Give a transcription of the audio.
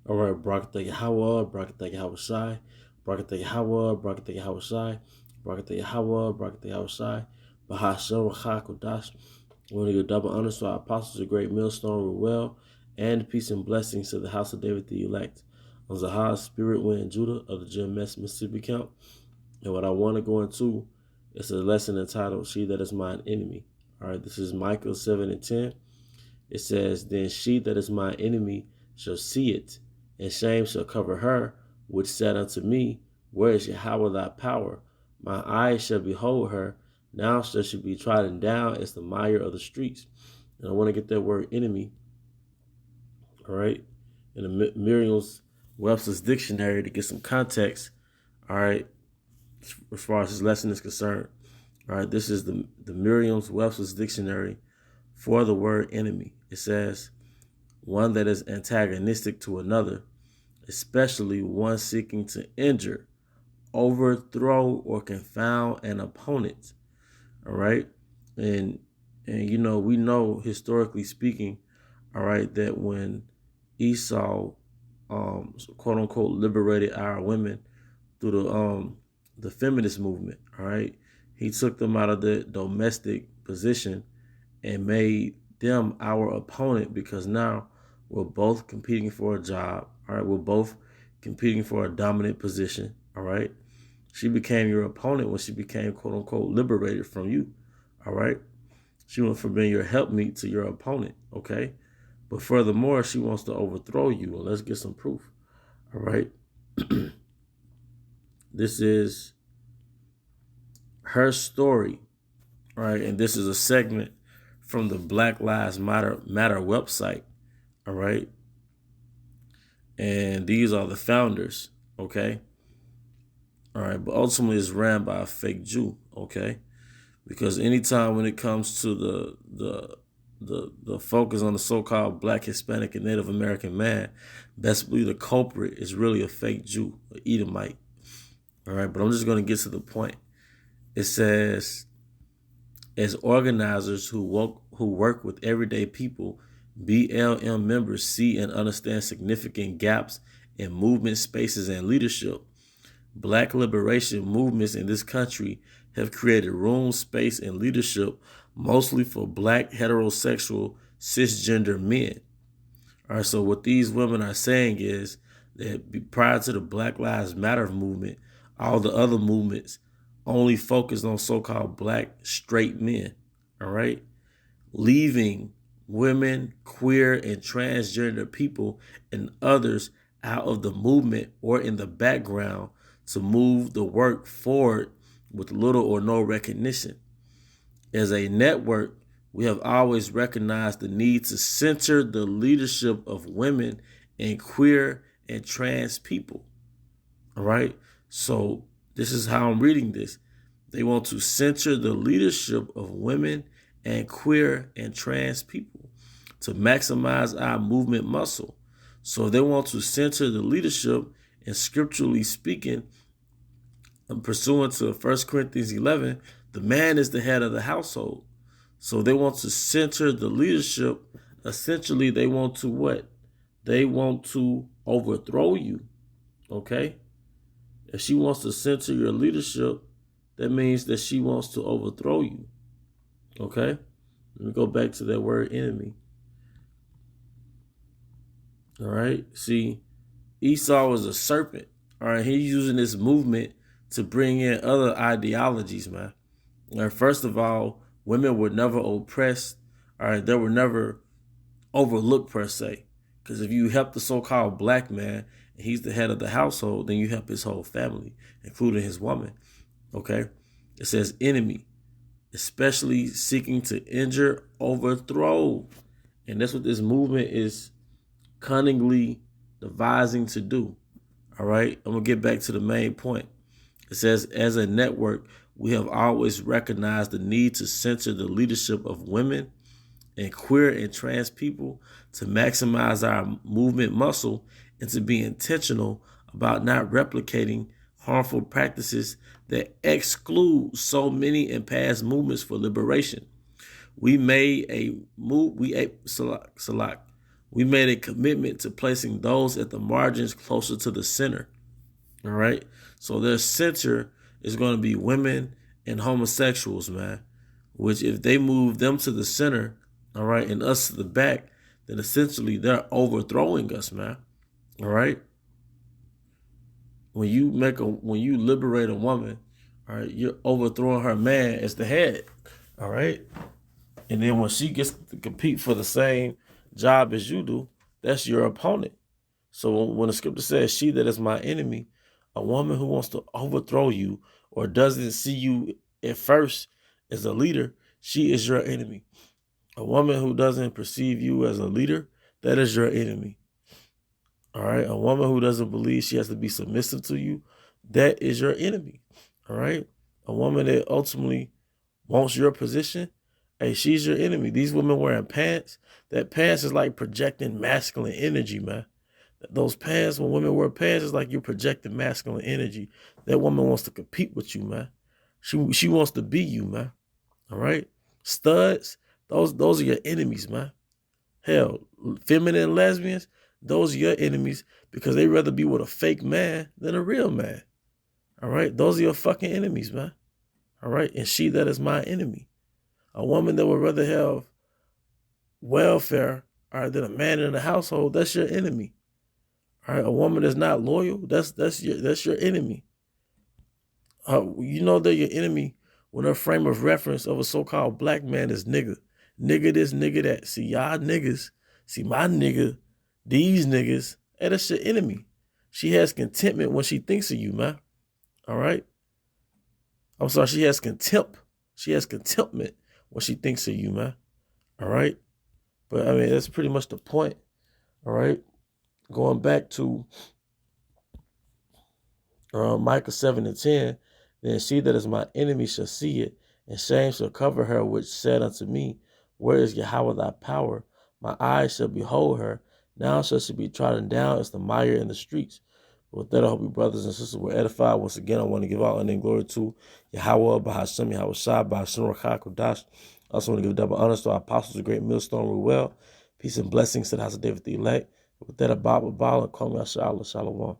All right, Barakatah Yahweh, Barakatah Yahweh Shai, Barakatah Yahweh, Barakatah Yahweh Shai, Barakatah Yahweh, Barakatah Yahweh Shai, Bahashem Rachah Kodash. We want to give double honor to our apostles, a great millstone, ReUp, and peace and blessings to the house of David the elect. On Zahar, Spirit, Wind, Judah of the GMS Mississippi Camp. And what I want to go into is a lesson entitled, She That Is Mine Enemy. All right, this is Micah 7 and 10. It says, Then she that is my enemy shall see it, and shame shall cover her, which said unto me, Where is Yahweh thy power? My eyes shall behold her. Now shall she be trodden down as the mire of the streets. And I want to get that word enemy, all right, in the Merriam-Webster's dictionary to get some context, all right, as far as this lesson is concerned. All right, this is the Merriam-Webster's dictionary for the word enemy. It says, one that is antagonistic to another, especially one seeking to injure, overthrow, or confound an opponent. All right. And you know, we know historically speaking, all right, that when Esau quote unquote liberated our women through the feminist movement, all right, he took them out of the domestic position and made them our opponent, because now we're both competing for a job. All right, we're both competing for a dominant position. All right, she became your opponent when she became quote unquote liberated from you. All right, she went from being your helpmeet to your opponent. Okay, but furthermore, she wants to overthrow you. And let's get some proof. All right, this is her story. All right, and this is a segment from the Black Lives Matter website. All right. And these are the founders. Okay. All right. But ultimately it's ran by a fake Jew. Okay. Because anytime when it comes to the focus on the so-called Black, Hispanic, and Native American man, best believe the culprit is really a fake Jew, an Edomite. All right. But I'm just going to get to the point. It says, as organizers who work with everyday people, BLM members see and understand significant gaps in movement spaces and leadership. Black liberation movements in this country have created room, space, and leadership mostly for Black heterosexual cisgender men. All right, so what these women are saying is that prior to the Black Lives Matter movement, all the other movements only focused on so-called Black straight men, all right? Leaving women, queer, and transgender people and others out of the movement or in the background to move the work forward with little or no recognition. As a network, we have always recognized the need to center the leadership of women and queer and trans people. All right? So this is how I'm reading this. They want to center the leadership of women and queer and trans people to maximize our movement muscle. So they want to center the leadership, and scripturally speaking, pursuant to 1 Corinthians 11, the man is the head of the household. So they want to center the leadership. Essentially, they want to what? They want to overthrow you. Okay? If she wants to center your leadership, that means that she wants to overthrow you. Okay? Let me go back to that word enemy. All right? See, Esau was a serpent. All right? He's using this movement to bring in other ideologies, man. All right, first of all, women were never oppressed. All right? They were never overlooked per se. Because if you help the so-called Black man and he's the head of the household, then you help his whole family, including his woman. Okay? It says enemy, especially seeking to injure, overthrow. And that's what this movement is cunningly devising to do. All right? I'm going to get back to the main point. It says, as a network, we have always recognized the need to center the leadership of women and queer and trans people to maximize our movement muscle and to be intentional about not replicating harmful practices that exclude so many in past movements for liberation. We made a move. We made a commitment to placing those at the margins closer to the center. All right. So their center is going to be women and homosexuals, man. Which if they move them to the center, all right, and us to the back, then essentially they're overthrowing us, man. All right. When you liberate a woman, all right, you're overthrowing her man as the head. All right. And then when she gets to compete for the same job as you do, that's your opponent. So when the scripture says, she that is my enemy, a woman who wants to overthrow you or doesn't see you at first as a leader, she is your enemy. A woman who doesn't perceive you as a leader, that is your enemy. All right. A woman who doesn't believe she has to be submissive to you, that is your enemy. All right. A woman that ultimately wants your position, hey, she's your enemy. These women wearing pants, that pants is like projecting masculine energy, man. Those pants, when women wear pants, it's like you're projecting masculine energy. That woman wants to compete with you, man. She wants to be you, man. All right? Studs, those are your enemies, man. Hell, feminine lesbians, those are your enemies because they rather be with a fake man than a real man. All right? Those are your fucking enemies, man. All right? And she that is my enemy. A woman that would rather have welfare, all right, than a man in the household, that's your enemy. All right, a woman that's not loyal, that's your enemy. You know they're your enemy when her frame of reference of a so-called black man is nigga. Nigga this, nigga that. See, y'all niggas, see my nigga, these niggas, hey, that's your enemy. She has contentment when she thinks of you, man. All right? I'm sorry, she has contempt. She has contentment when she thinks of you, man. All right? But, I mean, that's pretty much the point. All right? Going back to Micah 7:10, then she that is my enemy shall see it, and shame shall cover her, which said unto me, where is Yahweh thy power? My eyes shall behold her. Now shall she be trodden down as the mire in the streets. With that, I hope you brothers and sisters were edified. Once again, I want to give all honor and glory to Yahweh, Bahashem, Yahweh Shai, Bahashem, Rakah, Kodash. I also want to give double honors to our apostles, the great millstone, ReUp. Peace and blessings to the house of David the elect. With that, I bow and call me Shalom.